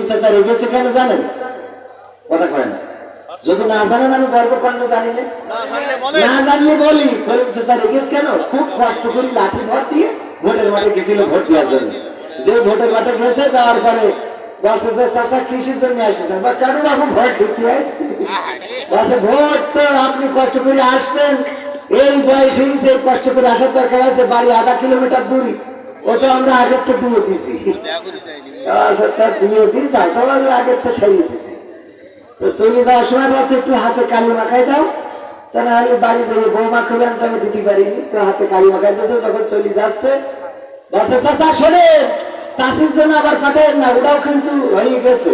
চাচা রেগেছে কেন জানেন? কথা কয় না। যদি না জানেন আমি গর্ব করলে জানি না জানলে বলি করিম চাচা রেগেছে কেন? খুব কষ্ট করে লাঠি ভর দিয়ে ভোটের মাঠে গেছিল ভোট দেওয়ার জন্য। যে ভোটের মাঠে গেছে যাওয়ার পরে বলছে যে চাচা কিসের জন্য আসেছেন? বা কেন বাবু ভোট দিতে আসছি? বলছে ভোট তো আপনি কষ্ট করে আসবেন, এই বয়সেই যে কষ্ট করে আসার দরকার আছে, বাড়ি আধা কিলোমিটার দূরই, ওটা আমরা আগের তো দিয়ে দিছি, দিয়ে দিস আগের তো সারিয়ে দিছি। তো চলে যাওয়ার সময় বলছে একটু হাতে কালি মাখাই দাও, তা না হলে বাড়ি থেকে বৌমা খুলে আনতে আমি দিতে পারিনি, তো হাতে কালি মাখাই দিয়েছে। যখন চলে যাচ্ছে বলছে চাচা শোনেন, চাষির জন্য আবার কাটেন না, ওটাও কিন্তু হয়ে গেছে।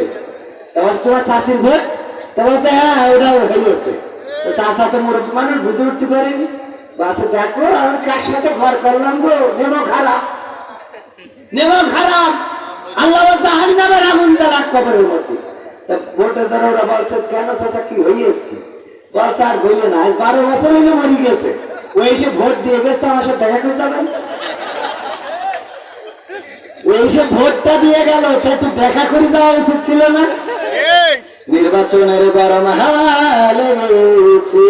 তোমার চাষির ভোট? তো বলছে হ্যাঁ ওটাও হয়ে গেছে। তো চাষা তো মুরব্বী মানুষ বুঝে উঠতে পারিনি। বলছে দেখো আমি কার সাথে ঘর করলাম গো, নেমো খারাপ, নেমো খারাপ, আল্লাহ জাহান্নামের আগুন জ্বালাক কবরের মধ্যে। তা ভোটে যারা ওরা বলছে কেন চাচা কি হয়েছে? বলছে আর বললে না, আজ 12 বছর হইলে মরে গেছে, ওই এসে ভোট দিয়ে গেছে, আমার সাথে দেখা করে যাবেন। ওই এসে ভোটটা দিয়ে গেল, তা একটু দেখা করে যাওয়া উচিত ছিল না? নির্বাচনের গরম হাওয়া লেগেছে,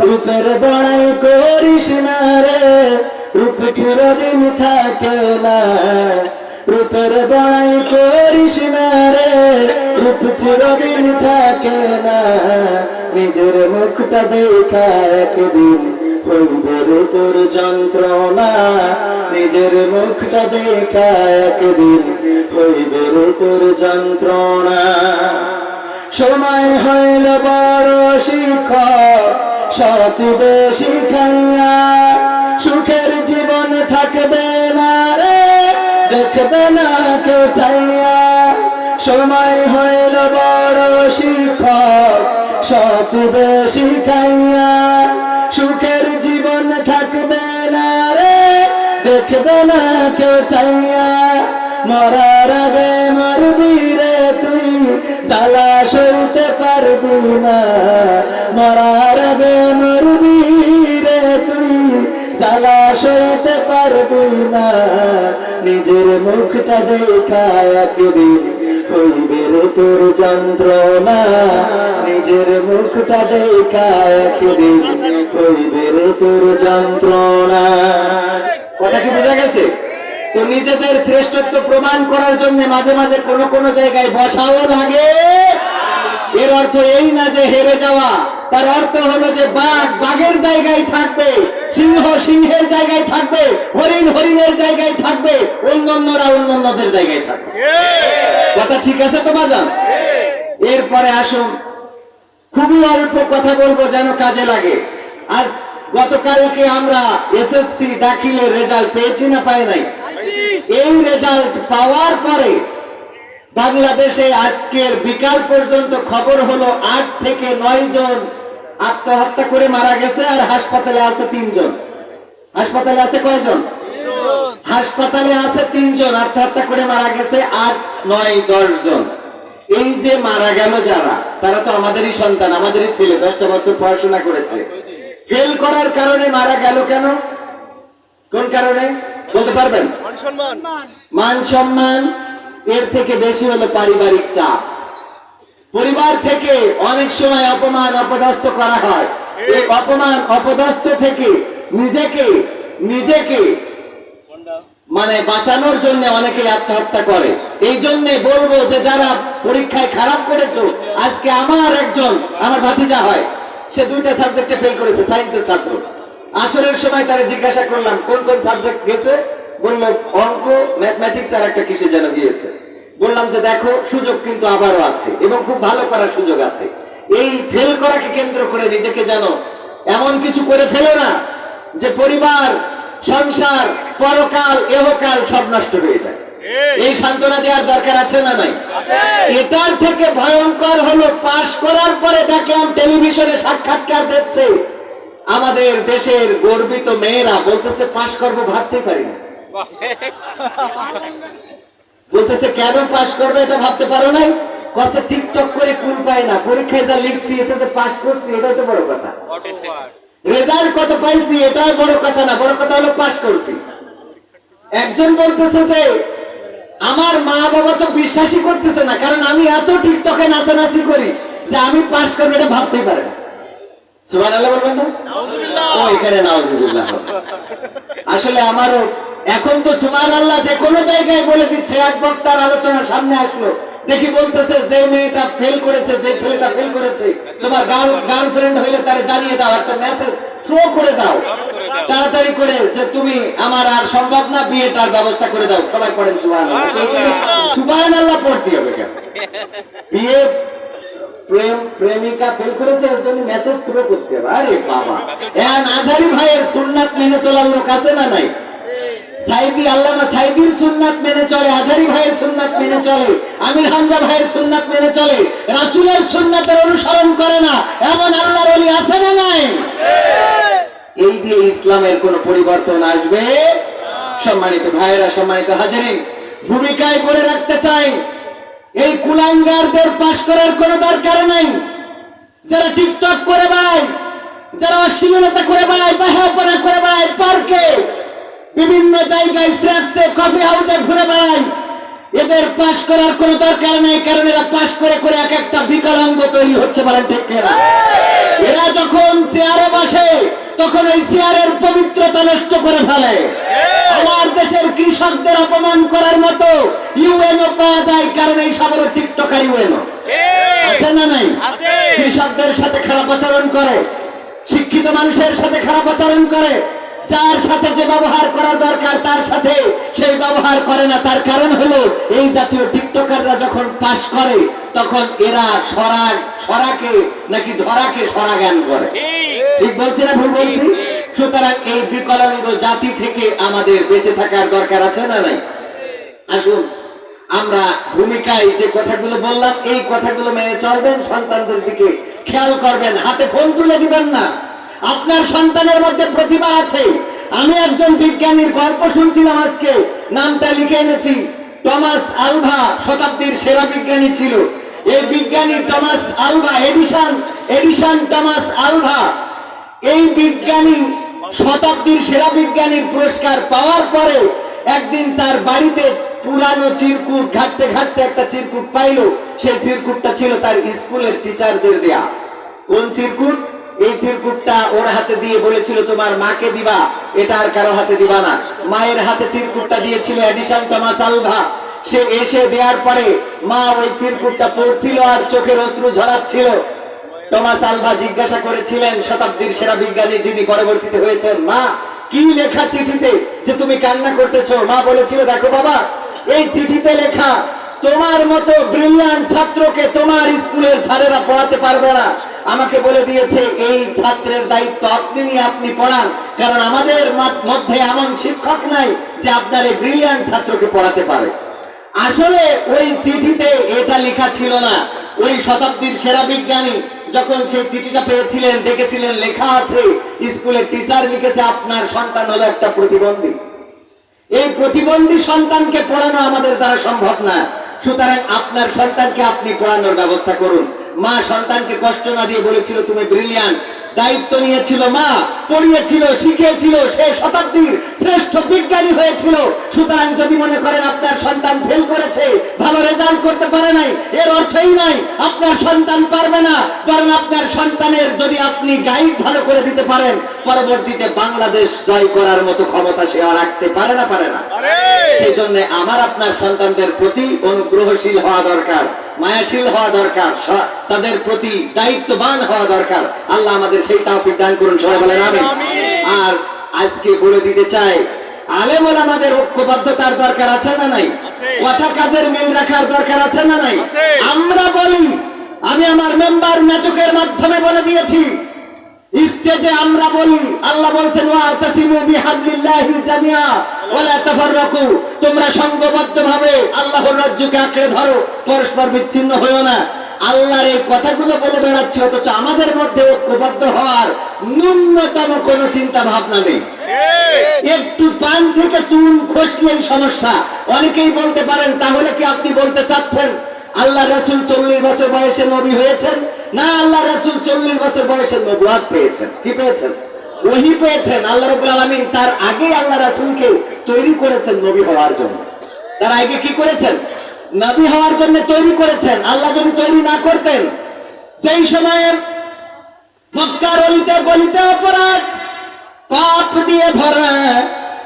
রূপের বড়াই করিস না রে, রূপ চিরদিন থাকে না, রূপের বড়াই করিস না রে, রূপ চিরদিন থাকে না, নিজের মুখটা দেখা একদিন হইবে রে তোর যন্ত্রণা, নিজের মুখটা দেখা একদিন হইবে রে তোর যন্ত্রণা। সময় হইল বড় শিক্ষক, সৎ বেশি খাইয়া, সুখের জীবন থাকবে না রে, দেখবে না কেউ চাইয়া। সময় হইল বড় শিক্ষক, সৎ বেশি খাইয়া, সুখের জীবন থাকবে না রে, দেখবে না কেউ চাইয়া। মরার আগে মরবি রে তুই, জ্বালা সইতে পারবি না, মরার আগে মরবি রে তুই, জ্বালা সইতে পারবি না, নিজের মুখটা দেখা একদিন হইবে রে তোর যন্ত্রণা, নিজের মুখটা দেখা একদিন হইবে রে তোর যন্ত্রণা। কথা কি বোঝা গেছে? তো নিজেদের শ্রেষ্ঠত্ব প্রমাণ করার জন্য মাঝে মাঝে কোনো কোনো জায়গায় বসাও লাগে। এর অর্থ এই না যে হেরে যাওয়া, তার অর্থ হলো যে বাঘ বাঘের জায়গায় থাকবে, সিংহ সিংহের জায়গায় থাকবে, হরিণ হরিণের জায়গায় থাকবে, অন্যান্যরা অন্যান্যদের জায়গায় থাকবে। কথা ঠিক আছে তো বাজান? এরপরে আসুন, খুবই অল্প কথা বলবো যেন কাজে লাগে। আজ গতকালকে আমরা এসএসসি দাখিলের রেজাল্ট পেয়েছি না পাই নাই? এই রেজাল্ট পাওয়ার পরে বাংলাদেশে আজকের বিকাল পর্যন্ত খবর হলো 8 থেকে 9 জন আত্মহত্যা করে মারা গেছে, আর হাসপাতালে আছে 3 জন। হাসপাতালে আছে কয়জন? হাসপাতালে আছে 3 জন আত্মহত্যা করে মারা গেছে, 8, 9, 10 জন। এই যে মারা গেল যারা, তারা তো আমাদেরই সন্তান, আমাদেরই ছেলে, 10টা বছর পড়াশোনা করেছে। ফেল করার কারণে মারা গেল কেন? কোন কারণে বলতে পারবেন? মান সম্মান, এর থেকে বেশি হলো পারিবারিক চাপ। পরিবার থেকে অনেক সময় অপমান অপদস্থ করা হয়, এই অপমান অপদস্থ থেকে নিজেকে মানে বাঁচানোর জন্য অনেকে আত্মহত্যা করে। এই জন্য বলবো যে যারা পরীক্ষায় খারাপ করেছো, আজকে আমার ভাতিজা হয়, সে 2টা সাবজেক্টে ফেল করেছে, সায়েন্সের ছাত্র। আসরের সময় তারা জিজ্ঞাসা করলাম কোন কোন সাবজেক্ট গেছে, বলল অঙ্ক, ম্যাথমেটিক্স আর একটা কিসে যেন গিয়েছে। বললাম যে দেখো সুযোগ কিন্তু আবারও আছে এবং খুব ভালো করার সুযোগ আছে। এই ফেল করাকে কেন্দ্র করে নিজেকে যেন এমন কিছু করে ফেলো না যে পরিবার, সংসার, পরকাল, এহকাল সব নষ্ট হয়ে যায়। এই সান্ত্বনা দেওয়ার দরকার আছে না নাই? এটার থেকে ভয়ঙ্কর হলো পাশ করার পরে দেখলাম টেলিভিশনে সাক্ষাৎকার দিচ্ছে আমাদের দেশের গর্বিত মেয়েরা, বলতেছে পাশ করবো ভাবতে পারি না। বলতেছে কেন পাশ করবে এটা ভাবতে পারো নাই? কথা টিকটক করে কুল পায় না, পরীক্ষায় যা লিখছি এটা যে পাশ করছি এটাই তো বড় কথা। রেজাল্ট কত পাইছি এটাই বড় কথা না, বড় কথা হলো পাশ করছি। একজন বলতেছে যে আমার মা বাবা তো বিশ্বাসই করতেছে না, কারণ আমি এত টিকটকে নাচানাচি করি যে আমি পাস করবো এটা ভাবতেই পারে না। সুবহানাল্লাহ বলবেন না? ও এখানে নাউজুবিল্লাহ। আসলে আমারও এখন তো সুবহানাল্লাহ যে কোনো জায়গায় বলে দিচ্ছে। এক বক্তার আলোচনার সামনে আসলো, দেখি বলতেছে যে মেয়েটা ফেল করেছে, যে ছেলেটা ফেল করেছে, তোমার গার্লফ্রেন্ড হইলে তারে জানিয়ে দাও, একটা মেসেজ থ্রো করে দাও তাড়াতাড়ি করে, যে তুমি আমার আর সম্ভব না, বিয়েটার ব্যবস্থা করে দাও। সবাই পড়েন সুবহানাল্লাহ। সুবহানাল্লাহ পড়তে হবে কেন? বিয়ে প্রেমিকা ফেল করেছে এর জন্য মেসেজ থ্রো করতে হবে? আরে বাবা, আজহারি ভাইয়ের সুন্নাত মেনে চলার লোক আছে না নাই? সাইদি আল্লামা সাইদির সুন্নাত মেনে চলে, আজহারি ভাইয়ের সুন্নাত মেনে চলে, আমির হামজা ভাইয়ের সুন্নাত মেনে চলে, রাসূলের সুন্নাতের অনুসরণ করে না এমন আল্লাহর ওলি আছে না নাই? এই দিয়ে ইসলামের কোন পরিবর্তন আসবে? সম্মানিত ভাইয়েরা, সম্মানিত হাজিরিন, ভূমিকায় করে রাখতে চাই, এই কুলাঙ্গারদের পাশ করার কোনো দরকার নাই। যারা টিকটক করে বেড়ায়, যারা অশ্লীলতা করে বেড়ায়, বাহাপনা করে বেড়ায়, পার্কে বিভিন্ন জায়গায় স্ন্যাক্সে কফি হাউসে ঘুরে বেড়ায়, এদের পাশ করার কোনো দরকার নেই, কারণ এরা পাশ করে করে এক একটা বিকলাঙ্গ তৈরি হচ্ছে। বলেন ঠিক কিনা? এরা যখন চেয়ারে বসে তখন এই চেয়ারের পবিত্রতা নষ্ট করে ফেলে। আমার দেশের কৃষকদের অপমান করার মতো ইউএনও পাওয়া যায়, কারণ এই সব হলো টিকটকার ইউএনও। আছে না নাই? কৃষকদের সাথে খারাপ আচরণ করে, শিক্ষিত মানুষের সাথে খারাপ আচরণ করে, যার সাথে যে ব্যবহার করার দরকার তার সাথে সেই ব্যবহার করে না। তার কারণ হলো এই জাতীয় টিকটকাররা যখন পাস করে তখন এরা সরাকে নাকি ধরাকে সরা জ্ঞান করে। ঠিক বলছি না ভুল বলছি? সুতরাং এই বিকলাঙ্গ জাতি থেকে আমাদের বেঁচে থাকার দরকার আছে না নাই? আসুন আমরা ভূমিকায় যে কথাগুলো বললাম এই কথাগুলো মেনে চলবেন, সন্তানদের দিকে খেয়াল করবেন, হাতে ফোন তুলে দিবেন না। আপনার সন্তানের মধ্যে প্রতিভা আছে। আমি একজন বিজ্ঞানীর গল্প শুনছিলাম আজকে, নামটা লিখে এনেছি। টমাস আলভা শতাব্দীর সেরা বিজ্ঞানী ছিল। এই বিজ্ঞানী Thomas Alva, Edison Thomas Alva, এই বিজ্ঞানী শতাব্দীর সেরা বিজ্ঞানীর পুরস্কার পাওয়ার পরে একদিন তার বাড়িতে পুরানো চিরকুট ঘাটতে ঘাটতে একটা চিরকুট পাইল। সেই চিরকুটটা ছিল তার স্কুলের টিচারদের দেয়া। কোন চিরকুট? এই চিরকুটটা ওর হাতে দিয়ে বলেছিল তোমার মাকে দিবা, এটা আর কারো হাতে দিবা না। মায়ের হাতে চিরকুটটা দিয়েছিল এডিসন টমাস আলভা। সে এসে দেওয়ার পরে মা ওই চিরকুটটা পড়ছিল আর চোখের অশ্রু ঝরাচ্ছিল। টমাস আলভা জিজ্ঞাসা করেছিলেন শতাব্দীর সেরা বিজ্ঞানী যিনি পরবর্তীতে হয়েছেন, মা কি লেখা চিঠিতে যে তুমি কান্না করতেছো? মা বলেছিল, দেখো বাবা, এই চিঠিতে লেখা তোমার মতো ব্রিলিয়ান্ট ছাত্রকে তোমার স্কুলের স্যারেরা পড়াতে পারবে না। আমাকে বলে দিয়েছে এই ছাত্রের দায়িত্ব আপনি নিয়ে আপনি পড়ান, কারণ আমাদের মধ্যে এমন শিক্ষক নাই যে আপনার এই ব্রিলিয়ান্ট ছাত্রকে পড়াতে পারে। আসলে ওই চিঠিতে এটা লেখা ছিল না। ওই শতাব্দীর সেরা বিজ্ঞানী যখন সেই চিঠিটা পেয়েছিলেন, দেখেছিলেন লেখা আছে, স্কুলের টিচার লিখেছে আপনার সন্তান হলো একটা প্রতিবন্ধী। এই প্রতিবন্ধী সন্তানকে পড়ানো আমাদের দ্বারা সম্ভব না। সুতরাং আপনার সন্তানকে আপনি পড়ানোর ব্যবস্থা করুন। মা সন্তানকে কষ্ট না দিয়ে বলেছিল তুমি ব্রিলিয়ান্ট। দায়িত্ব নিয়েছিল মা, পড়িয়েছিল, শিখিয়েছিল, সে শতাব্দীর শ্রেষ্ঠ বিজ্ঞানী হয়েছিল। সুতরাং যদি মনে করেন আপনার সন্তান ফেল করেছে, ভালো রেজাল্ট করতে পারে নাই, এর অর্থই নাই আপনার সন্তান পারবে না, বরং আপনার সন্তানের যদি আপনি গাইড ভালো করে দিতে পারেন, পরবর্তীতে বাংলাদেশ জয় করার মতো ক্ষমতা সে রাখতে পারে না, পারে না। সেই জন্য আমার আপনার সন্তানদের প্রতি অনুগ্রহশীল হওয়া দরকার, মায়াশীল হওয়া দরকার, তাদের প্রতি দায়িত্ববান হওয়া দরকার। আল্লাহ আমাদের সেই তৌফিক দান করুন, সবাই বলেন আমিন। আর আজকে বলে দিতে চাই, আলেম ওলামাদের ঐক্যবদ্ধতার দরকার আছে না নাই? কথা কাজের মিল রাখার দরকার আছে না নাই? আমরা বলি, আমি আমার মেম্বার নাটকের মাধ্যমে বলে দিয়েছি, স্টেজে আমরা বলি, আল্লাহ বলছেন ওয়াতাসিমু বিহাবলিল্লাহি জামিআ ওয়ালা তাফাররাকু, তোমরা সংঘবদ্ধভাবে আল্লাহর রাজ্যকে আঁকড়ে ধরো, পরস্পর বিচ্ছিন্ন হইও না। আল্লাহর এই কথাগুলো বলে বেড়াচ্ছি, অথচ আমাদের মধ্যে ঐক্যবদ্ধ হওয়ার ন্যূনতম কোনো চিন্তা ভাবনা নেই। একটু পান থেকে চুন খসলেই সমস্যা। অনেকেই বলতে পারেন, তাহলে কি আপনি বলতে চাচ্ছেন আল্লাহ রাসূল 40 বছর বয়সে নবী হয়েছেন? না, আল্লাহ রাসূল 40 বছর বয়সে নবুয়ত পেয়েছেন। কি পেয়েছেন? ওহী পেয়েছেন। আল্লাহ রাব্বুল আলামিন তার আগে আল্লাহ রাসূলকে তৈরি করেছেন নবী হওয়ার জন্য। তার আগে কি করেছেন? নবী হওয়ার জন্য তৈরি করেছেন। আল্লাহ যদি তৈরি না করতেন, যেই সময়ে মক্কার অলিতে গলিতে অপরাধ পাপ দিয়ে ভরা,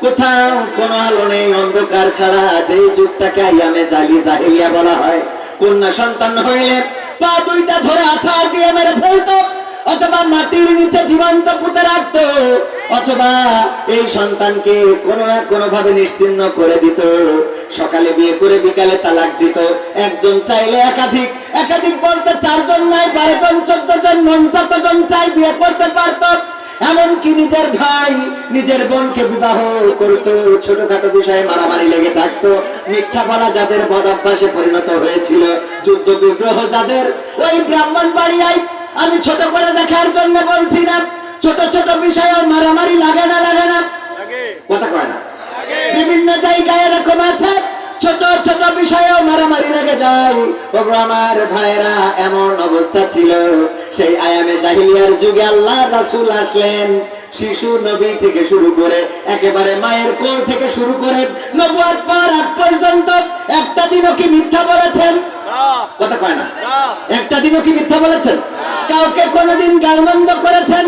কোথাও কোনো আলো নেই, অন্ধকার ছাড়া, যে যুগটাকে আইয়ামে জাহিলিয়া বলা হয়, কন্যা সন্তান হইলে পা দুইটা ধরে আছাড় দিয়ে মেরে ফেলতো, অথবা মাটির নিচে জীবন্ত পুঁতে রাখত, অথবা এই সন্তানকে কোনো না কোনো ভাবে নিশ্চিহ্ন করে দিত। সকালে বিয়ে করে বিকালে তালাক দিত। একজন চাইলে একাধিক, একাধিক বলতে 4 জন নাই, 12 জন, 14 জন, 49 জন চাই বিয়ে করতে পারত। এমনকি নিজের ভাই নিজের বোনকে বিবাহ করত। ছোটখাটো বিষয়ে মারামারি লেগে থাকতো। মিথ্যা বলা যাদের বদ অভ্যাসে পরিণত হয়েছিল, যুদ্ধ বিগ্রহ যাদের, ওই ব্রাহ্মণবাড়িয়ায়, আমি ছোট করে দেখার জন্য বলছি না, ছোট ছোট বিষয়ে মারামারি লাগে না? লাগে না? কথা কয় না? বিভিন্ন জায়গায় এরকম আছে, ছোট ছোট বিষয়েও মারামারি লেগে যায়। ওগো আমার ভাইরা, এমন অবস্থা ছিল সেই আয়ামে জাহিলিয়ার যুগে। আল্লাহ রাসূল আসলেন, শিশু নবী থেকে শুরু করে একেবারে মায়ের কোল থেকে শুরু করে নবুয়ত পাওয়ার আগ পর্যন্ত একটা দিনও কি মিথ্যা বলেছেন? কথা কয় না? একটা দিনও কি মিথ্যা বলেছেন? কাউকে কোনোদিন গালমন্দ করেছেন?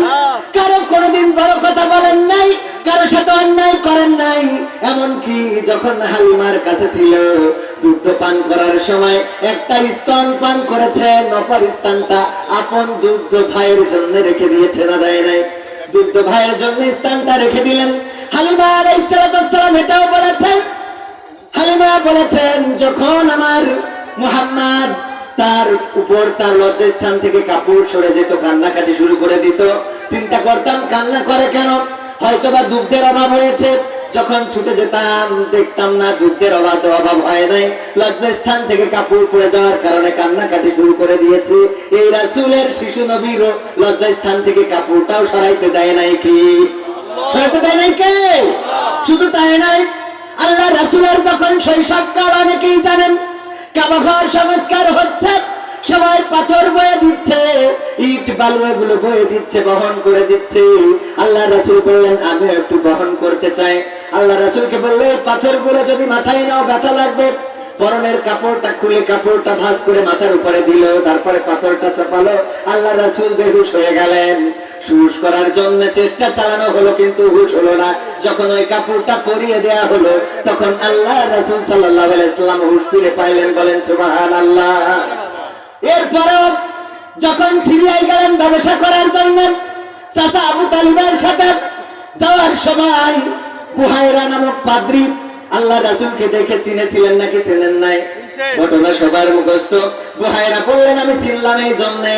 কারো কোনোদিন বড় কথা বলেন নাই, কারো সাথে অন্যায় করেন নাই। এমনকি যখন হালিমার কাছে ছিল, দুধ পান করার সময় একটা স্তন পান করেছেন, অপর স্তনটা আপন দুধ ভাইয়ের জন্য রেখে দিয়েছে, না দেয় নাই? দুধ ভাইয়ের জন্য স্থানটা রেখে দিলেন। হালিমা আলাইহিস সালাম এটাও বলেছেন। হালিমা বলেছেন, যখন আমার মুহাম্মদ তার উপর তার লজ্জাস্থান থেকে কাপড় সরে যেত, কান্নাকাটি শুরু করে দিত, চিন্তা করতাম কান্না করে কেন? হয়তোবা দুধের অভাব হয়েছে। যখন ছুটে যেতাম দেখতাম না দুধের অভাব হয় নাই, লজ্জাস্থান থেকে কাপড় পরে যাওয়ার কারণে কান্নাকাটি শুরু করে দিয়েছে। এই রাসূলের, শিশু নবীর লজ্জাস্থান থেকে কাপড়টাও সরাইতে দেয় নাই কি? সরাইতে দেয় নাই কে? শুধু তাই নাই, আল্লাহ রাসূলের যখন শৈশবকাল, অনেকেই জানেন, কাবাঘর সংস্কার হচ্ছে, সবাই পাথর বয়ে দিচ্ছে, ইট বালু এগুলো বয়ে দিচ্ছে, বহন করে দিচ্ছে। আল্লাহ রাসূল বললেন, আমি একটু বহন করতে চাই। আল্লাহ রাসূলকে বললেন, পাথরগুলো যদি মাথায় নাও ব্যথা লাগবে। পরনের কাপড়টা খুলে কাপড়টা ভাঁজ করে মাথার উপরে দিল, তারপরে পাথরটা চাপালো। আল্লাহ রাসূল বেহুশ হয়ে গেলেন। হুশ করার জন্য চেষ্টা চালানো হলো, কিন্তু হুশ হলো না। যখন ওই কাপড়টা পরিয়ে দেয়া হলো, তখন আল্লাহ রাসূল সাল্লাল্লাহু আলাইহি ওয়াসাল্লাম হুশ ফিরে পাইলেন। বলেন সুবহানাল্লাহ। এরপরও যখন সিরিয়ায় গেলেন ব্যবসা করার জন্য, চাচা আবু তালিবের সাথে যাওয়ার সময় বুহাইরা নামক পাদ্রী আল্লাহ রাসূলকে দেখে চিনেছিলেন নাকি চেনেন নাই? ঘটনা সবার মুখস্থ। বুহাইরা বললেন, আমি চিনলাম এই জন্যে,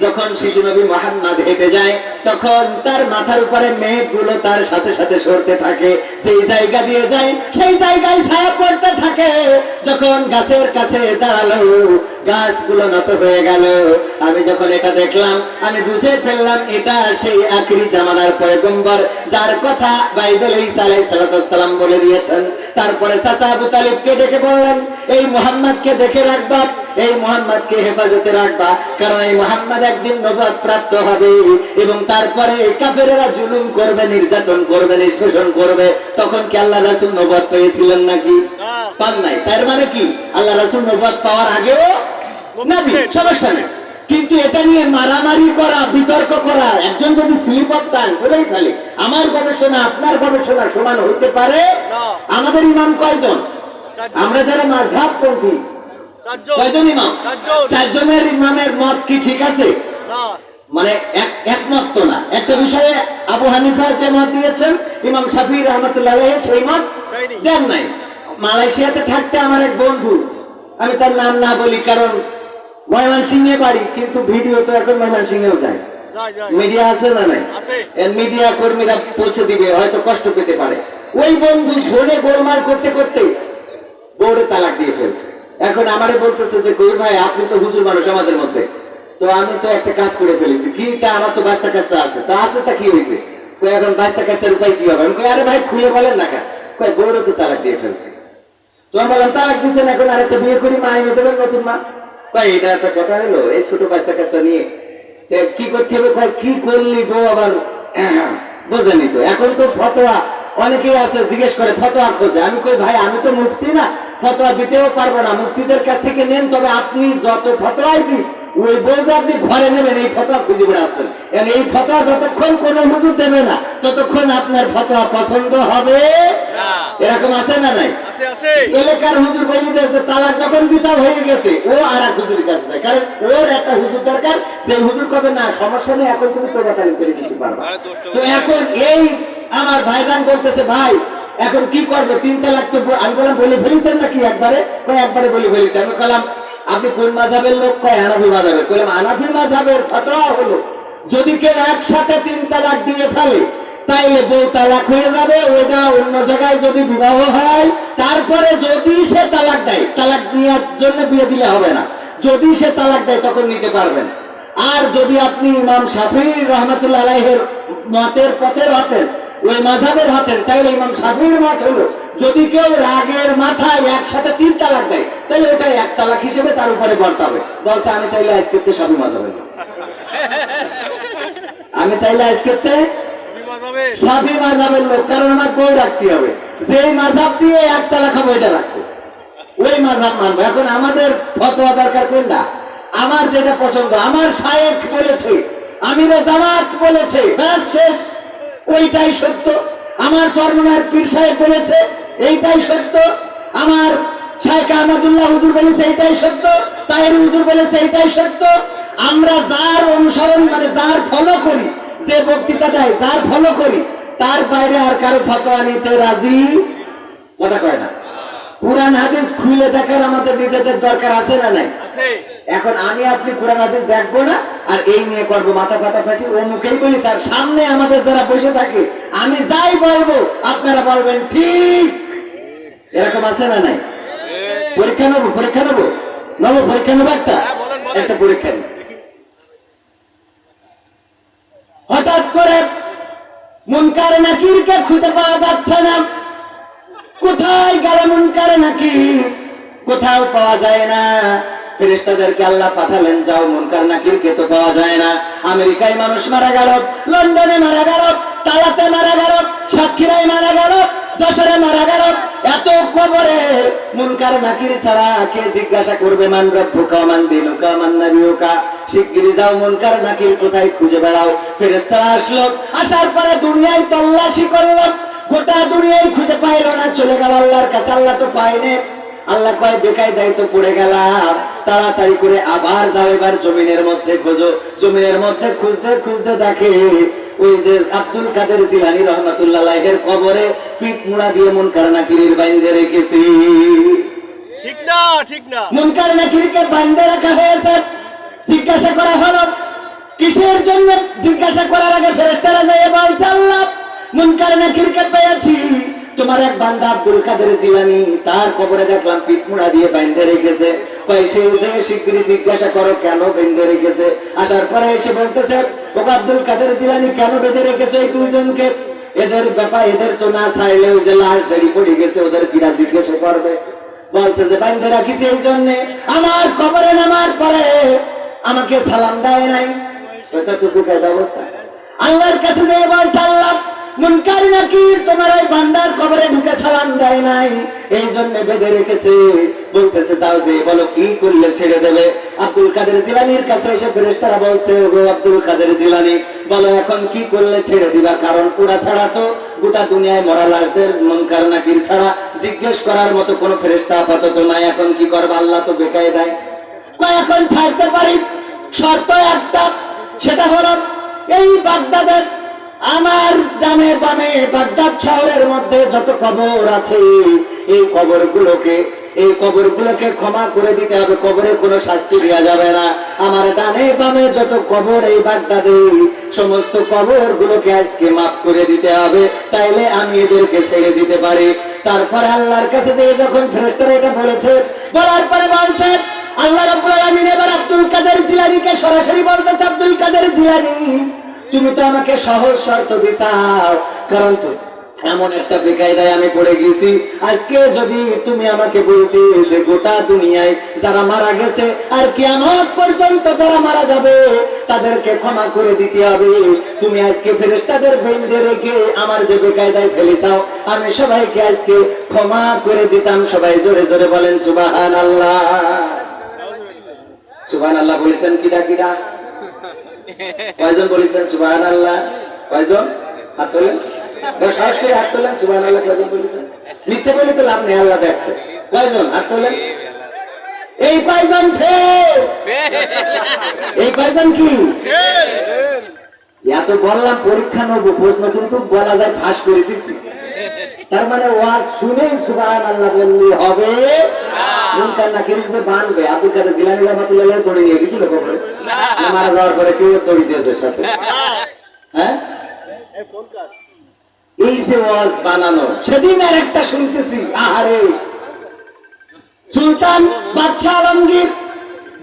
যখন শিশু নবী মুহাম্মদ হেঁটে যায়, তখন তার মাথার উপরে মেঘগুলো তার সাথে সাথে সরতে থাকে, যেই জায়গা দিয়ে যায় সেই জায়গায় ছায়া পড়তে থাকে। যখন গাছের কাছে দাঁড়ালো, গাছগুলো নত হয়ে গেল। আমি যখন এটা দেখলাম, আমি বুঝে ফেললাম এটা সেই আখিরি জামানার পয়গম্বর, যার কথা বাইবেলে ঈসা আলাইহিস সালাম বলে দিয়েছেন। তারপরে চাচা আবু তালিবকে ডেকে বললেন, এই মুহাম্মদকে দেখে রাখবা, এই মুহাম্মদকে হেফাজতে রাখবা, কারণ এই মুহাম্মদ একদিন নবুয়ত প্রাপ্ত হবে এবং তারপরে কাফেরেরা জুলুম করবে, নির্যাতন করবে, নিষ্পেষণ করবে। তখন কি আল্লাহ রাসূল নবুয়ত পেয়েছিলেন নাকি? পান নাই। তার মানে কি, আল্লাহ রাসূল নবুয়ত পাওয়ার আগেও নবী, সমস্যা নেই। কিন্তু এটা নিয়ে মারামারি করা, বিতর্ক করা, একজন যদি স্লিপ অফ টাং করেই ফেলে, আমার গবেষণা আপনার গবেষণা সমান হইতে পারে? আমাদের ইমাম কয়জন? আমরা যারা মাযহাবপন্থী, কয়জন ইমাম? 4 জনের ইমামের মত কি ঠিক আছে? মানে একমত তো না। একটা বিষয়ে আবু হানিফা যে মত দিয়েছেন, ইমাম শাফিঈ রাহমাতুল্লাহ আলাইহি সেই মত দেন নাই। মালয়েশিয়াতে থাকতে আমার এক বন্ধু, আমি তার নাম না বলি কারণ ময়মনসিংহে বাড়ি, কিন্তু ভিডিও তো এখন ময়মনসিংহেও যায়, মিডিয়া আছে না নাই? মিডিয়া কর্মীরা পৌঁছে দিবে, হয়তো কষ্ট পেতে পারে। ওই বন্ধু ফোনে গোলমাল করতে করতে বউরে তালাক দিয়ে ফেলছে। এখন আমারে বলতেছে যে, কই ভাই, আপনি তো হুজুর মানুষ আমাদের মধ্যে, তো আমি তো একটা কাজ করে ফেলেছি। কি তা? আমার তো বাচ্চা কাচ্চা আছে। তা আছে, তা কি হয়েছে? কই এখন বাচ্চা কাচ্চার উপায় কি হবে? আমি কই, আরে ভাই খুলে বলেন না কেন? কই, বউরে তো তালাক দিয়ে ফেলছে। তো আমি বললাম, তালাক দিচ্ছেন, এখন আরেকটা বিয়ে করি, মা এনে দেবেন নতুন মা। কই, এটা একটা কথা হলো? এই ছোট বাচ্চা কাচ্চা নিয়ে কি করতে হবে? কয়, কি করলি বউ আবার বোঝেনি তো। এখন তো ফতোয়া অনেকেই আছে জিজ্ঞেস করে ফতোয়া খোঁজে, আমি কই ভাই আমি তো মুফতি না, ফতোয়া দিতেও পারবো না, মুফতিদের কাছ থেকে নেন, তবে আপনি যত ফতোয়াই দিন ওই বলতে আপনি ঘরে নেবেন, এই ফতোয়া খুঁজে বেড়াচ্ছেন। এই ফতোয়া যতক্ষণ কোন হুজুর দেবে না ততক্ষণ আপনার ফতোয়া পছন্দ হবে এরকম আছে না নাই? এলাকার হুজুর বলি দিয়েছে তালাক যখন বিচার হয়ে গেছে ও আর এক হুজুরের কাছে যায়, কারণ ওর একটা হুজুর দরকার, সেই হুজুর কবে না সমস্যা নেই, এখন তুমি তোবা তালিম করে দিতে পারবা। তো এখন এই আমার ভাইজান বলতেছে ভাই এখন কি করবে, 3 তালাক তো আমি বললাম বলে ফেলেছেন নাকি একবারে? একবারে বলে ফেলেছে। আমি বললাম আপনি কোন মাযহাবের লোক? কয় হানাফি মাযহাবের। কইলাম হানাফি মাযহাবের ফতোয়া হলো যদি কেউ একসাথে 3 তালাক দিয়ে ফেলে তাইলে বউ তালাক হয়ে যাবে, ওটা অন্য জায়গায় যদি বিবাহ হয় তারপরে যদি সে তালাক দেয়, তালাক নেওয়ার জন্য বিয়ে দিলে হবে না, যদি সে তালাক দেয় তখন নিতে পারবেন। আর যদি আপনি ইমাম শাফিঈ রাহমাতুল্লাহ আলাইহির মতের পথের হতেন, ওই মাযহাবের হতেন, তাহলে ইমাম শাফিঈর মত হলো যদি কেউ রাগের মাথায় একসাথে 3 তালাক দেয় তাহলে ওটা 1 তালাক হিসেবে তার উপরে বর্তাবে। বলছে আমি চাইলে আজকে শাফিঈ মাযহাবের, আমি চাইলে আজকে শাফিঈ মাযহাবের লোক, কারণ আমার বউ রাখতে হবে, যেই মাযহাব দিয়ে 1 তালাক হবে ওইটা রাখবো, ওই মাযহাব মানবো। এখন আমাদের ফতোয়া দরকার কোনটা? আমার যেটা পছন্দ, আমার শায়েখ বলেছে, আমিরে জামাত বলেছে, ব্যাস শেষ, ওইটাই সত্য। আমার চরমনার পীর সাহেব বলেছে এইটাই সত্য, আমার শাইখ আহমদুল্লাহ হুজুর বলেছে এইটাই সত্য, তাহের হুজুর বলেছে এইটাই সত্য। আমরা যার অনুসরণ মানে যার ফলো করি, যে বক্তৃতা দেয় যার ফলো করি, তার বাইরে আর কারো ফতোয়া নিতে রাজি কথা কয় না। কুরআন হাদিস খুলে দেখার আমাদের নিজেদের দরকার আছে না নাই? এখন আমি আপনি কুরআন হাদিস দেখবো না আর এই নিয়ে করবো মাথা ফাটাফাটি, ও মুখেই বলি স্যার, সামনে আমাদের যারা বসে থাকে আমি যাই বলবো আপনারা বলবেন ঠিক, এরকম আছে না নাই? পরীক্ষা নেবো, পরীক্ষা নেবো, পরীক্ষা নেবো, একটা পরীক্ষা নেব। হঠাৎ করে মুনকার নাকিরকে খুঁজে পাওয়া যাচ্ছে না, কোথায় গেল মুনকার নাকির? কোথাও পাওয়া যায় না। ফেরেশতাদেরকে আল্লাহ পাঠালেন, যাও মুনকার নাকিরকে তো পাওয়া যায় না। আমেরিকায় মানুষ মারা গেল, লন্ডনে মারা গেল, তালাতে মারা গেল, সাতক্ষীরায় মারা গেল, যশোরে মারা গেল, এত কবরে মুনকার নাকির ছাড়া কে জিজ্ঞাসা করবে মান রব্বুকা মান দীনুকা মান নবিয়ুকা? শিগগিরই যাও মুনকার নাকির কোথায় খুঁজে বেড়াও। ফেরেশতারা আসলো, আসার পরে দুনিয়ায় তল্লাশি করল, গোটা দুনিয়ায় খুঁজে পাইল না, চলে গেল আল্লাহর কাছে। আল্লাহ তো পায়নি, আল্লাহ কয় বেকায় দায়িত্ব পড়ে গেলাম, তাড়াতাড়ি করে আবার যাও, এবার জমিনের মধ্যে খোঁজো। জমিনের মধ্যে খুঁজতে খুঁজতে দেখে ওই যে আব্দুল কাদের জিলানী রহমাতুল্লাহ আলাইহির কবরে পিঠ মুড়া দিয়ে মুনকার নাকিরের বাইন্ধে রেখেছি। ঠিক না? ঠিক না। মুনকার নাকিরকে বাইন্ধে রাখা হয়েছে। জিজ্ঞাসা করা হলো কিসের জন্য? জিজ্ঞাসা করার আগে ফেরেশতারা যায় বলছে আল্লাহ মুনকার নাকিরকে পেয়েছি, তোমার এক বান্দা আব্দুল কাদের জিলানী, তার কবরে দেখলাম পিঠ মুড়া দিয়ে বাইন্ধে রেখেছে। কয় সে যে শিগগিরই জিজ্ঞাসা করো কেন বেঁধে রেখেছে। আসার পরে এসে বলতেছে ও আব্দুল কাদের জিলানী কেন বেঁধে রেখেছে এই দুইজনকে? এদের ব্যাপার, এদের তো না ছাড়লে ওই যে লাশ দাঁড়িয়ে পড়ে গেছে, ওদের কিরা জিজ্ঞাসা করবে। বলছে যে বাইন্ধে রাখিছে এই জন্য আমার কবরে নামার পরে আমাকে সালাম দেয় নাই। ওটা তো দুঃখের অবস্থা। আল্লাহর কাছে যেয়ে বলছে আল্লাহ মুনকার নাকির তোমার ওই বান্দার কবরে ঢুকে সালাম দেয় নাই, এই জন্য বেঁধে রেখেছে। বলতেছে তাও যে বলো কি করলে ছেড়ে দেবে? আব্দুল কাদের জিলানীর কাছে এসে ফেরেশতারা বলছে ওগো আব্দুল কাদের জিলানী বলো এখন কি করলে ছেড়ে দিবা? কারণ ওরা ছাড়া তো গোটা দুনিয়ায় মরা লাশদের মুনকার নাকির ছাড়া জিজ্ঞেস করার মতো কোনো ফেরেশতা আপাতত নাই, এখন কি করবে? আল্লাহ তো বেকায় দেয়। কয় এখন ছাড়তে পারি, শর্ত একটা, সেটা হলো এই বাগদাদের আমার ডানে বামে বাগদাদ শহরের মধ্যে যত কবর আছে এই কবরগুলোকে ক্ষমা করে দিতে হবে, কবরে কোনো শাস্তি দেওয়া যাবে না। আমার ডানে বামে যত কবর এই বাগদাদে সমস্ত কবরগুলোকে আজকে মাফ করে দিতে হবে, তাইলে আমি এদেরকে ছেড়ে দিতে পারি। তারপরে আল্লাহর কাছে যে যখন ফেরেশতারা এটা বলেছে, বলার পরে বলছে আল্লাহ রাব্বুল আলামিন এবার আব্দুল কাদের জিলানীকে সরাসরি বলতেছে আব্দুল কাদের জিলানী তুমি তো আমাকে সহজ শর্ত দিছাও, কারণ তো এমন একটা বেকায়দায় আমি পড়ে গেছি। আজকে যদি তুমি আমাকে বলতে যে গোটা দুনিয়ায় যারা মারা গেছে আর কিয়ামত পর্যন্ত যারা মারা যাবে তাদেরকে ক্ষমা করে দিতে হবে, তুমি আজকে ফেরেশতাদের বেঁধে রেখে আমার যে বেকায়দায় ফেলেছাও, আমি সবাইকে আজকে ক্ষমা করে দিতাম। সবাই জোরে জোরে বলেন সুবহানাল্লাহ। সুবহানাল্লাহ বলেছেন কিডা কিডা? কয়জন বলেছেন সুবহানাল্লাহ? কয়জন? হাত তোলেন, সাহস করে হাত তোলেন। সুবহানাল্লাহ কয়জন বলেছেন? মিথ্যে বলে তো লাভ নেই, আল্লাহ দেখছে। কয়জন? হাত তোলেন। এই কয়জন ফেল? এই কয়জন কি? এত বললাম পরীক্ষা নেবো, প্রশ্ন কিন্তু বলা যায় ফাঁস করে দিচ্ছি। তার মানে ওয়াজ শুনেই সুবহানাল্লাহ বললে হবে না, কিন্তু বানবে। আবু কাদের জিলানী রহমাতুল্লাহ দড়ি নিয়ে গেছিল কবরে, মারা যাওয়ার পরে কেউ দড়ি দিয়েছে সাথে। হ্যাঁ, এই যে ওয়াজ বানানো, সেদিন আর একটা শুনতেছি, আহারে সুলতান বাদশাহ আলমগীর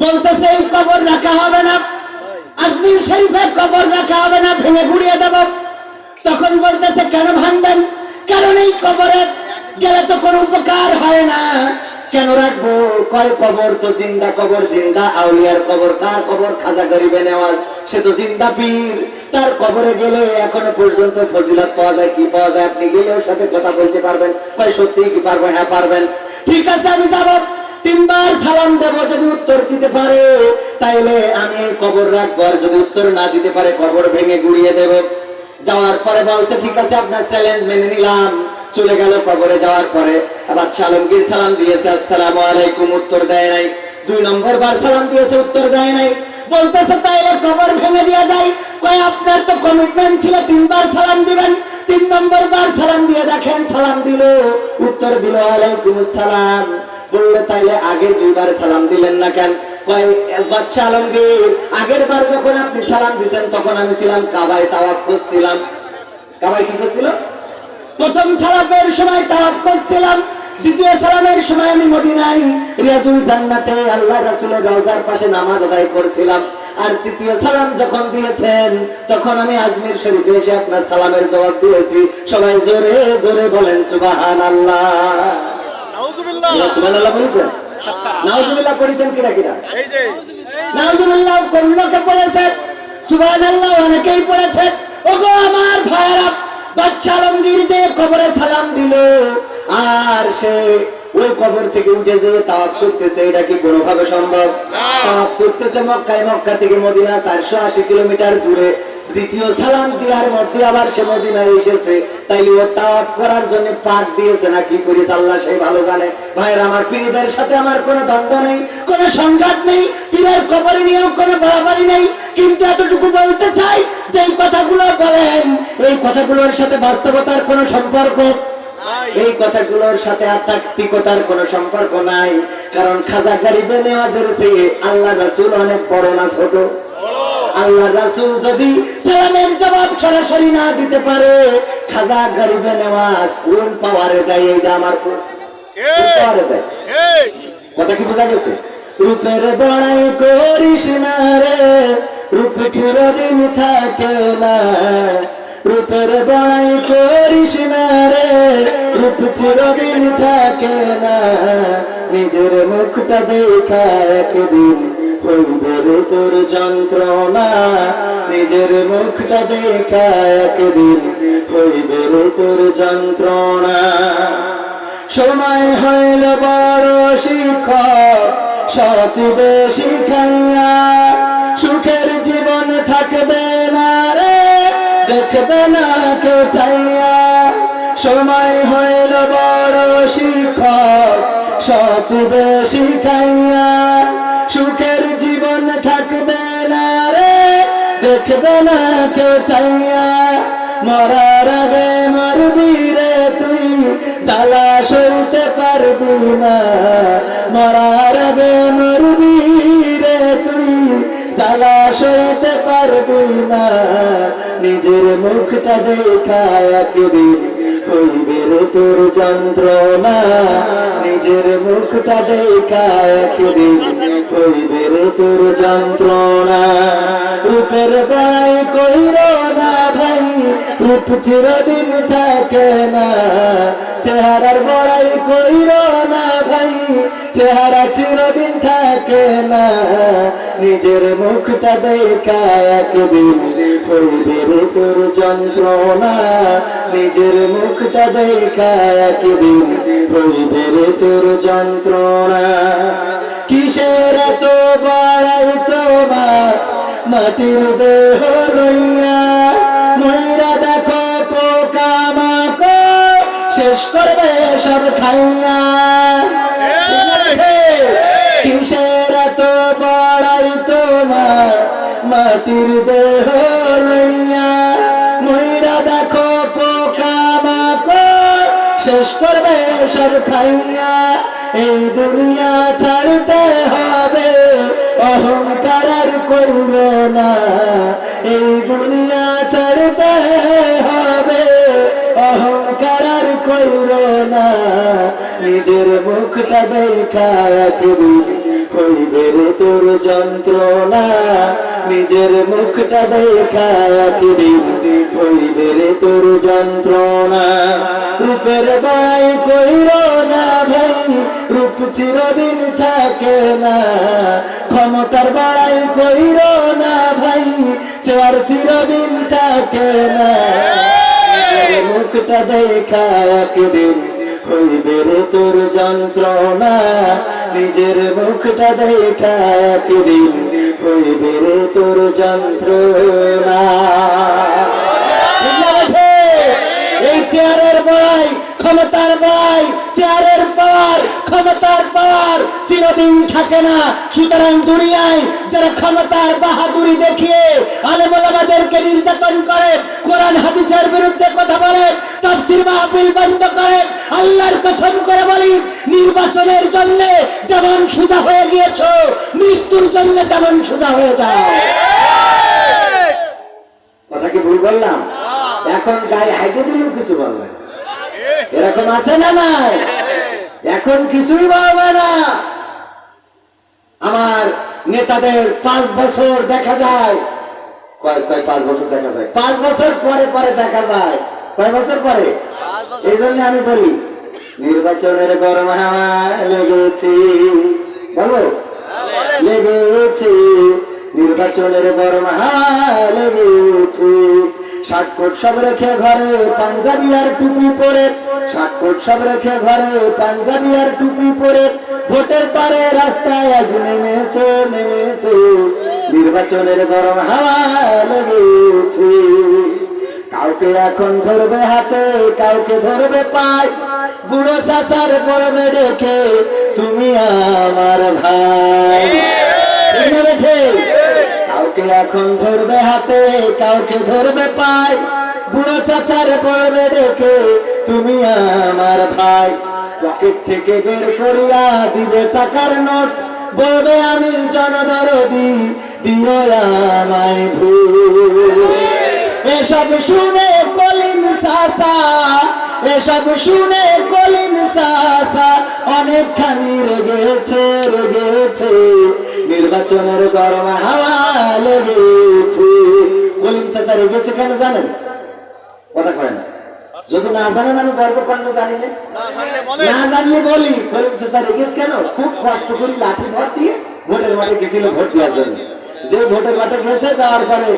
বলতেছে এই কবর রাখা হবে না, আজমির শরীফের কবর রাখা হবে না, ভেঙে গুড়িয়ে দেব। তখন বলতেছে কেন ভাঙবেন? কারণ এই কবরে গেলে তো কোনো উপকার হয় না, কেন রাখবো? কয় কবর তো জিন্দা, কবর জিন্দা। আউলিয়ার কবর, কার কবর? খাজা গরিবে নেওয়াজ, সে তো জিন্দা পীর, তার কবরে গেলে এখনো পর্যন্ত ফজিলত পাওয়া যায়। কি পাওয়া যায়? আপনি গেলে ওর সাথে কথা বলতে পারবেন। কয় সত্যি কি পারবো? হ্যাঁ পারবেন। ঠিক আছে আমি যাব, 3 বার সালাম দেব, যদি উত্তর দিতে পারে তাইলে আমি এই কবর রাখবো, আর যদি উত্তর না দিতে পারে কবর ভেঙে গুড়িয়ে দেব। যাওয়ার পরে বলছে ঠিক আছে আপনার চ্যালেঞ্জ মেনে নিলাম। চলে গেল। কবরে যাওয়ার পরে বাদশাহ আলমগীর সালাম দিয়েছে, আসসালামু আলাইকুম, উত্তর দেয় নাই। 2 নম্বর বার সালাম দিয়েছে, উত্তর দেয় নাই। বলতেছে তাইলে কবর ভেঙে দেওয়া যায়। কয় আপনার তো কমিটমেন্ট ছিল 3 বার সালাম দিবেন, 3 নম্বর বার সালাম দিয়ে দেখেন। সালাম দিল, উত্তর দিল ওয়ালাইকুম আসসালাম। বললো তাইলে আগে 2 বার সালাম দিলেন না কেন? কয় বাদশাহ আলমগীর আগের বার যখন আপনি সালাম দিয়েছেন তখন আমি ছিলাম কাবায়, তাওয়াফ করছিলাম। কাবায় কি করছিল? প্রথম সালামের সময় তাওয়াফ করছিলাম, দ্বিতীয় সালামের সময় আমি মদিনায় রিয়াজুল জান্নাতে আল্লাহ রাসূলের রওজার পাশে নামাজ আদায় করছিলাম। আর তৃতীয় সালাম যখন দিয়েছেন তখন আমি আজমির শরীফে এসে আপনার সালামের জবাব দিয়েছি। সবাই জোরে জোরে বলেন সুবহানাল্লাহ। নাউজুবিল্লাহ। সুবহানাল্লাহ বলেছেন? নাউজুবিল্লাহ পড়েছেন কিরা কিরা? এই যে নাউজুবিল্লাহ কোন লোকে পড়েছেন? সুবহানাল্লাহ অনেকেই পড়েছেন। ওগো আমার ভাইরা, বাদশাহ আলমগীর যে কবরে সালাম দিল আর সে ওই কবর থেকে উঠে যে তাওয়াফ করতেছে, এটা কি কোনোভাবে সম্ভব? তাওয়াফ করতেছে মক্কায়, মক্কা থেকে মদিনা 480 কিলোমিটার দূরে। দ্বিতীয় সালাম দেওয়ার মধ্যে আবার সে মদিনায় এসেছে, তাইলে ও তাওয়াফ করার জন্য পাক দিয়েছে না কি করেছে আল্লাহ সেই ভালো জানে। ভাইয়ের আমার, পীরদের সাথে আমার কোনো দ্বন্দ্ব নেই, কোনো সংঘাত নেই, পীরের কবরে নিয়েও কোনো বাড়াবাড়ি নেই। কিন্তু এতটুকু বলতে চাই যে এই কথাগুলো বলেন, এই কথাগুলোর সাথে বাস্তবতার কোনো সম্পর্ক, এই কথাগুলোর সাথে আধ্যাত্মিকতার কোনো সম্পর্ক নাই। কারণ খাজা গরিবে নেওয়াজের থেকে আল্লাহ রাসূল অনেক বড় না ছোট? আল্লাহ রাসূল যদি সালামের জবাব সরাসরি না দিতে পারে, খাজা গরিবে নেওয়াজ কোন পাওয়ারে দেয়? এইটা আমার পাওয়ারে দেয়। কথা কি বোঝা গেছে? রূপের বড়াই করিস না রে, রূপ চিরদিন থাকে না। রূপের বড়াই করিস না রে, রূপ চিরদিন থাকে না। নিজের মুখটা দেখা একদিন হইবে রে তোর যন্ত্রণা। নিজের মুখটা দেখা একদিন হইবে রে তোর যন্ত্রণা। সময় হইল বড় শিক্ষক, সৎ বেশি খাইয়া সুখের জীবন থাকবে না রে, দেখবে না কেউ চাইয়া। সময় হইল বড় শিক্ষক, সৎ বেশি খাইয়া সুখের জীবন থাকবে না রে, দেখবে না কেউ চাইয়া। মরার আগে মরবি রে তুই, জ্বালা সইতে পারবি না। মরার আগে মরবি রে তুই, জ্বালা সইতে পারবি না। নিজের মুখটা দেখা একদিন হইবে রে তোর যন্ত্রণা। নিজের মুখটা দেখা একদিন হইবে রে তোর যন্ত্রণা। রূপের বড়াই কইরো না ভাই, রূপ রূপ চিরদিন থাকে না, চেহারার বড়াই কইরো না ভাই, চেহারা চিরদিন থাকে না, নিজের মুখটা দেখা একদিন হইবে রে তোর যন্ত্রণা, নিজের মুখটা দেখা একদিন হইবে রে তোর যন্ত্রণা। কিসের এত বড়াই তোমার মাটির দেহ লইয়া, ময়রা দেখো পোকামাকড় শেষ করবে সব খাইয়া। কিসের এত বড়াই তোমার মাটির দেহ লইয়া, ময়রা দেখো পোকামাকড় শেষ করবে সব খাইয়া। এই দুনিয়া ছাড়তে হবে অহংকার আর করিল না, এই দুনিয়া ছাড়তে হবে অহংকার আর করিল না, নিজের মুখটা দেখা একদিন হইবে রে তোর যন্ত্রণা, নিজের মুখটা দেখা একদিন হইবে রে তোর যন্ত্রণা। রূপের বাই কইর না ভাই, রূপ চিরদিন থাকে না, ক্ষমতার বাড়াই কইর না ভাই, চেয়ার চিরদিন থাকে না, মুখটা দেখা একদিন হইবে রে তোর যন্ত্রণা, নিজের মুখটা দেখা একদিন হইবে রে তোর যন্ত্রণা। এই চেয়ারের বড়াই, ক্ষমতার বড়াই, চেয়ারের পাওয়ার, ক্ষমতার পাওয়ার চিরদিন থাকে না। সুতরাং দুনিয়ায় যারা ক্ষমতার বাহাদুরি দেখিয়ে আলেম ওলামাদেরকে নির্যাতন করে, কোরআন হাদিসের বিরুদ্ধে কথা বলে, তাফসীর মাহফিল বন্ধ করে, আল্লাহর কসম করে বলি, নির্বাচনের জন্য যেমন সোজা হয়ে গিয়েছো, মৃত্যুর জন্য তেমন সোজা হয়ে যাও। কথা কি ভুল বললাম? এখন গায়ে হাইটে দিলেও কিছু বলবে, এরকম আছে না নাই? এখন কিছুই বলবে না। আমার নেতাদের 5 বছর দেখা যায়, কয় 5 বছর দেখা যায়, 5 বছর পরে পরে দেখা যায়। কয় বছর পরে? এই জন্য আমি বলি, নির্বাচনের গরম হাওয়া লেগেছে, বলো লেগেছে, নির্বাচনের গরম হাওয়া লেগেছে। 60 কোট সব রেখে ঘরে পাঞ্জাবি আর টুপি পরে, 60 কোট সব রেখে ঘরে পাঞ্জাবি আর টুপি পরে, ভোটের পরে রাস্তায় আজ নেমেছে, নেমেছে, নির্বাচনের গরম হাওয়া লেগেছে। কাউকে এখন ধরবে হাতে, কাউকে ধরবে পায়, বুড়ো চাচার পরবে ডেকে তুমি আমার ভাই। কাউকে এখন ধরবে হাতে, কাউকে ধরবে পায়, বুড়ো চাচার পরবে ডেকে তুমি আমার ভাই। পকেট থেকে বের করিয়া দিবে টাকার নোট, বলবে আমি জনদরদি, দিও আমায় ভুল। এসব শুনে কলিম চাচা, এসব শুনে কলিম চাচা অনেকখানি রেগেছে, রেগেছে, নির্বাচনের গরম হাওয়া লেগেছে। কলিম চাচা রেগেছে কেন জানেন? কথা কয় না, যদি না জানেন আমি গর্ব করলে জানি না, না জানলে বলি। কলিম চাচা রেগেছে কেন? খুব কষ্ট করে লাঠি ভর দিয়ে ভোটের মাঠে গেছিল ভোট দেওয়ার জন্য। যে ভোটের মাঠে গেছে, যাওয়ার পরে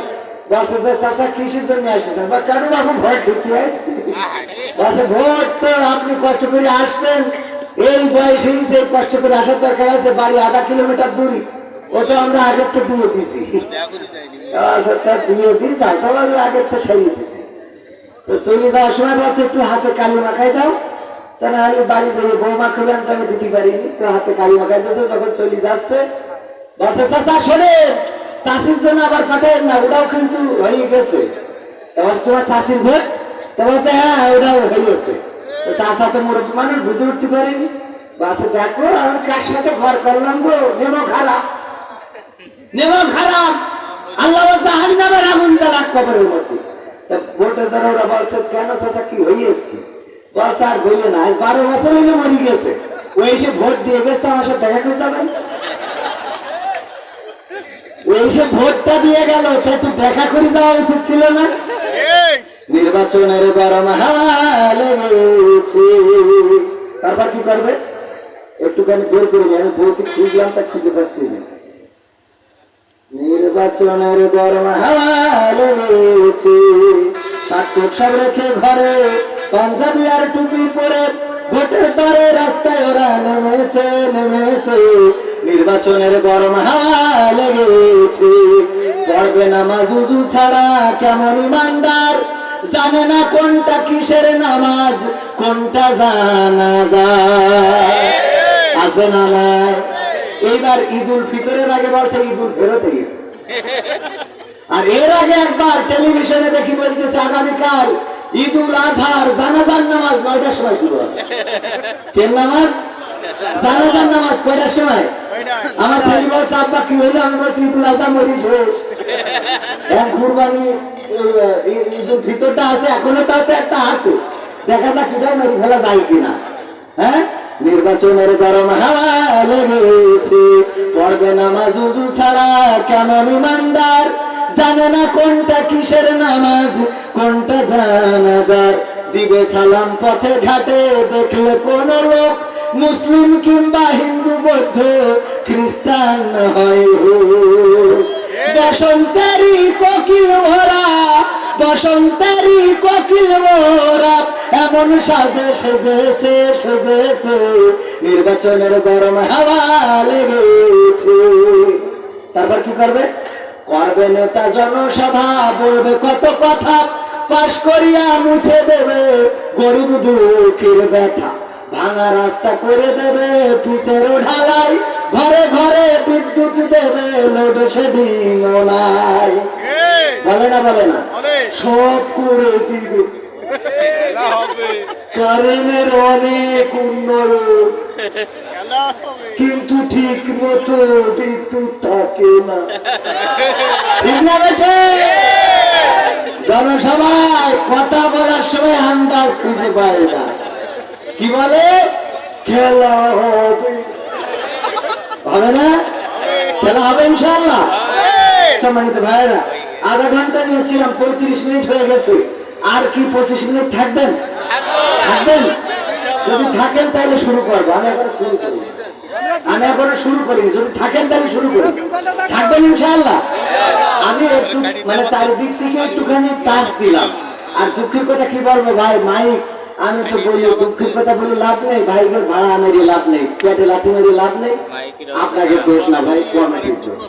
বলছে যে চাচা কিসের জন্য আসছেন? বা কেন বাবু ভোট দিতে আসছি? বলছে ভোট তো আপনি কষ্ট করে আসবেন, এই বয়সেই যে কষ্ট করে আসার দরকার আছে, বাড়ি আধা কিলোমিটার দূরই, ওটা আমরা আগের তো দিয়ে দিয়েছি, দিয়ে দিস আগের তো সেরে দিয়েছি। তো চলে যাওয়ার সময় বলছে একটু হাতে কালি মাখাই দাও, তা না হলে বাড়ি থেকে বৌমা খুলে আনতে আমি দিতে পারিনি, তো হাতে কালি মাখাই দিয়েছে। যখন চলে যাচ্ছে বলছে চাচা শোনেন, চাষির জন্য আবার কাটেন না, ওটাও কিন্তু হয়ে গেছে। তোমার চাষির ভোট? তো বলছে হ্যাঁ ওটাও হয়ে গেছে। তো চাষা তো মুরব্বী মানুষ বুঝে উঠতে পারিনি, বলছে দেখো আমি কার সাথে ঘর করলাম গো, নেমো খারাপ, নেমো খারাপ, আল্লাহ জাহান্নামের আগুন জ্বালাক কবরের মধ্যে। তা ভোটে যারা ওরা বলছে কেন চাচা কি হয়েছে? বলছে আর বললে না, 12 বছর হইলে মরে গেছে, ওই এসে ভোট দিয়ে গেছে, আমার সাথে দেখা করতে যাবেন, ওই এসে ভোটটা দিয়ে গেল, তা একটু দেখা করে যাওয়া উচিত ছিল না? নির্বাচনের গরম হাওয়া লেগেছে। তারপর কি করবে? একটুখানি বের করে আমি বলছি, খুঁজলাম তা খুঁজে পাচ্ছি না। নির্বাচনের গরম হাওয়া লেগেছে, শার্ট সব রেখে ঘরে, পাঞ্জাবি আর টুপি পরে ভোটের তরে রাস্তায় ওরা নেমেছে নেমেছে। নির্বাচনের গরম হাওয়া লেগেছে, পড়বে নামাজ উজু ছাড়া কেমন ইমানদার, জানে না কোনটা কিসের নামাজ কোনটা জানাজা। আছে না নাই? এইবার ঈদুল ফিতরের আগে বলছে ঈদুল ফেরতে গেছে, আর এর আগে একবার টেলিভিশনে দেখি বলতেছে আগামীকাল ঈদুল আজহার জানাজার নামাজ 9টার সময় শুরু হবে। কেন নামাজ? জানাজার নামাজ কয়টার সময়? আমার ছেলে বলছে আব্বা কি হইলো? আমি বলছি ঈদুল আজহা মরিস এক কুরবানি ঈদুল ফিতরটা আছে এখনো, তাও তো একটা আছে, দেখা যাক এটাও মেরে ফেলা যায় কিনা। হ্যাঁ, নির্বাচনের গরম হাওয়া লেগেছে, পড়বে নামাজ উজু ছাড়া কেমন ইমানদার, জানে না কোনটা কিসের নামাজ কোনটা জানাজার, দিবে সালাম পথে ঘাটে দেখলে কোন লোক, মুসলিম কিংবা হিন্দু বৌদ্ধ খ্রিস্টান হয় হোক। বসন্তেরই কোকিল ভরা, বসন্তেরই কোকিল ভরা, এমন সাজে সেজেছে সেজেছে, নির্বাচনের গরম হাওয়া লেগেছে। তারপর কি করবে? করবে নেতা জনসভা, বলবে কত কথা, পাশ করিয়া মুছে দেবে গরিব দুঃখীর ব্যথা, ভাঙা রাস্তা করে দেবে পিচের ঢালাই, ঘরে ঘরে বিদ্যুৎ দেবে লোডশেডিং নাই। বলে না বলে না? সব করে দিবে, কারেন্টের অনেক উন্নয়ন, কিন্তু ঠিক মতো বিদ্যুৎ থাকে না। ঠিক না বেঠে? জনসভায় কথা বলার সময় আন্দাজ খুঁজে পায় না, কি বলে? খেলা হবে। হবে না? খেলা হবে ইনশাআল্লাহ। সম্মানিত ভাইরা, আধা ঘন্টা নিয়েছিলাম, 35 মিনিট হয়ে গেছে। আর কি 25 মিনিট থাকবেন? থাকবেন? যদি থাকেন তাহলে শুরু করবো। আমি এখনো শুরু করিনি। যদি থাকেন তাহলে শুরু করবো। থাকবেন ইনশাআল্লাহ? আমি একটু মানে চারিদিক থেকে একটুখানি টাচ দিলাম। আর দুঃখের কথা কি বলবো ভাই, মাইক আমি তো বলি দুঃখের কথা বলে লাভ নেই, ভাইকে ভাড়া মেরে লাভ নেই, পেটে লাঠি মেরে লাভ নেই। আপনাকে দোষ না ভাই, কমিটির দোষ।